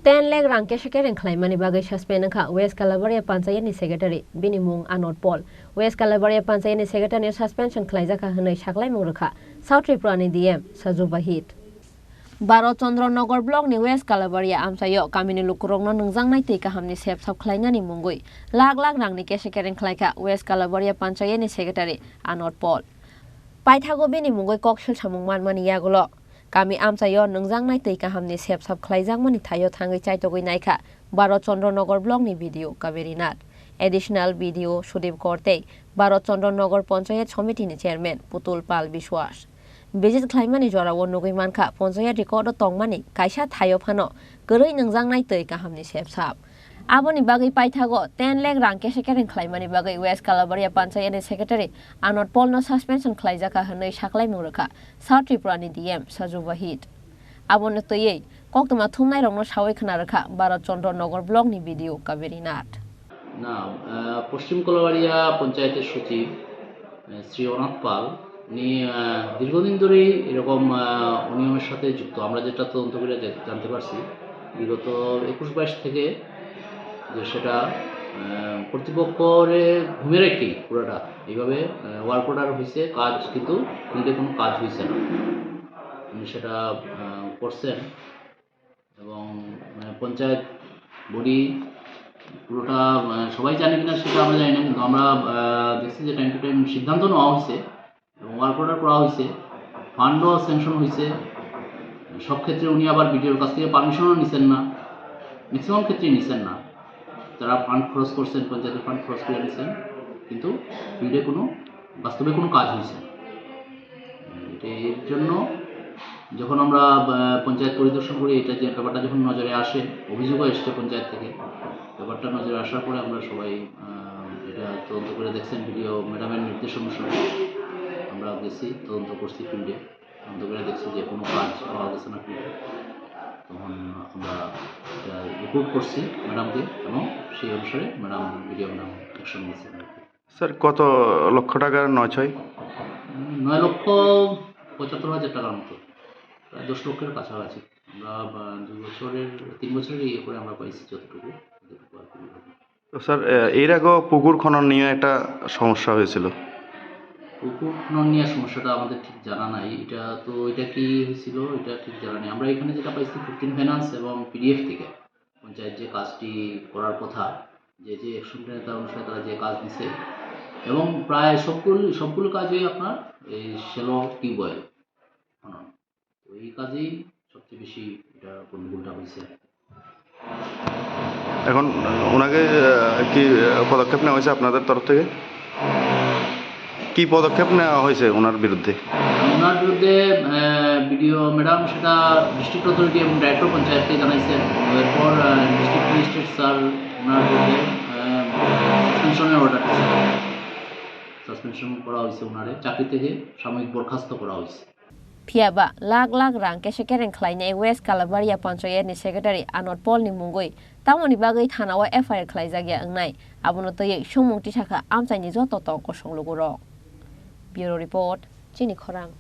10 lakh rang Kesekereng Khlaimani bagwi Suspend wngkha West Kalabaria Panchayat ni Secretary bini mung Anath West Kalabaria Panchayat ni Secretary suspension khlaijaka hwnwi saklaimung rwkha South Tripura ni DM Sajubahit Baro Chandranagar block ni West Kalabaria amsayo kamini lukurongno nungjangnai tei kahamni sepsap khlainani mungwi lakh rang ni Kesekereng khlaika West Kalabaria Panchayat ni Secretary Anath paithago bini mungwi koksil samung manmani yagulo Kami amsayo nungjangnai tei kahamni sepsap khlaijangmani thayo thangwi chaitogwi naikha Baro Chandranagar block ni video Anath additional video Sudip kortei Baro Chandranagar Panchayat Committee ni chairman Putul Pal Biswas Visit Khlaimani jorao nugui mankha Panchayat record tongmani kaisa thayo phano gwerui nungjangnai tei kahamni sepsap Aboni bagwi paithago 10 lakh rang Kesekereng Khlaimani bagwi West Kalabaria Panchayat ni Secretary Anath no suspension khlaijaka hwnwi saklaimung rwkha South Tripura ni DM Sajubahit Aboni toyei koktoma thumnai rokno sawi khna rwkha Baro Chandranagar block ni video Anath না পশ্চিম কলাবাড়িয়া পঞ্চায়েতের সচিব শ্রী অনাথ পাল উনি দীর্ঘদিন ধরেই এরকম অনিয়মের সাথে যুক্ত আমরা যেটা তদন্ত করে জানতে পারছি বিগত 21-22 থেকে যে সেটা কর্তৃপক্ষের ঘুমে রেখেই পুরোটা এইভাবে ওয়ার্ক অর্ডার হয়েছে কাজ কিন্তু নিজে কোনো কাজ হয়েছে না উনি সেটা করছেন এবং পঞ্চায়েত বডি পুরোটা সবাই জানে কিনা সেটা আমরা জানি না কিন্তু আমরা দেখছি যে টাইম টু টাইম সিদ্ধান্ত নেওয়া হয়েছে এবং ওয়ার্ক অর্ডার করা হয়েছে ফান্ডও স্যাংশন হয়েছে সব ক্ষেত্রে উনি আবার বিডিওর কাছ থেকে পারমিশনও নিছেন না ম্যাক্সিমাম ক্ষেত্রেই নিছেন না তারা ফান্ড খরচ করছেন পঞ্চায়েতের ফান্ড খরচ করে নিছেন কিন্তু ফিল্ডে কোনো বাস্তবে কোনো কাজ হয়েছে এর জন্য যখন আমরা পঞ্চায়েত পরিদর্শন করি এটা যে ব্যাপারটা যখন নজরে আসে অভিযোগও এসছে পঞ্চায়েত থেকে ব্যাপারটা নজরে আসার পরে আমরা সবাই এটা তদন্ত করে দেখছেন ভিডিও ম্যাডামের নির্দেশ অনুসারে আমরা গেছি তদন্ত করছি ফিল্ডে তদন্ত করে দেখছি যে কোনো কাজ পাওয়া গেছে না ফিল্ডে তখন আমরা এটা রিপোর্ট করছি ম্যাডামকে এবং সেই অনুসারে ম্যাডাম ভিডিও ম্যাডাম অ্যাকশন নিয়েছেন স্যার কত লক্ষ টাকার 9,75,000 টাকার মতো প্রায় 10 লক্ষের কাছাকাছি আমরা 3 বছরের ইয়ে করে আমরা পাইছি যতটুকু তো স্যার এর আগেও পুকুর খনন নিয়ে একটা সমস্যা হয়েছিল পুকুর খনন নিয়ে সমস্যাটা আমাদের ঠিক জানা নাই এটা কি হয়েছিল এটা ঠিক জানা নেই আমরা এখানে যেটা পাইছি 15 ফাইন্যান্স এবং পিডিএফ থেকে পঞ্চায়েত যে কাজটি করার কথা যে অ্যাকশন প্ল্যান তার অনুসারে তারা যে কাজ দিছে এবং প্রায় সবগুলো কাজই আপনার এই শ্যালো টিউবওয়েল খনন তো এই কাজেই সবচেয়ে বেশি এটা গন্ডগোলটা হয়েছে এখন ওনাকে কি পদক্ষেপ নেওয়া হয়েছে আপনাদের তরফ থেকে কি পদক্ষেপ নেওয়া হয়েছে ওনার বিরুদ্ধে বিডিও ম্যাডাম সেটা ডিস্ট্রিক্ট অথরিটি এবং ডাইরেক্টর পঞ্চায়েতকে জানাইছেন এরপর ডিস্ট্রিক্ট ম্যাজিস্ট্রেট স্যার ওনার বিরুদ্ধে সাসপেনশনের অর্ডার সাসপেনশন করা হয়েছে ওনারে চাকরি থেকে সাময়িক বরখাস্ত করা হয়েছে Phiaba lakh rang Kesekereng khlainai West Kalabaria Panchayat ni Secretary Anath ni mungoi tamoni bagwi thanawa FIR khlaijagya angnai abono toyei sumungti sakha amchaini joto tong kosonglugurok Bureau Report Chini Khorang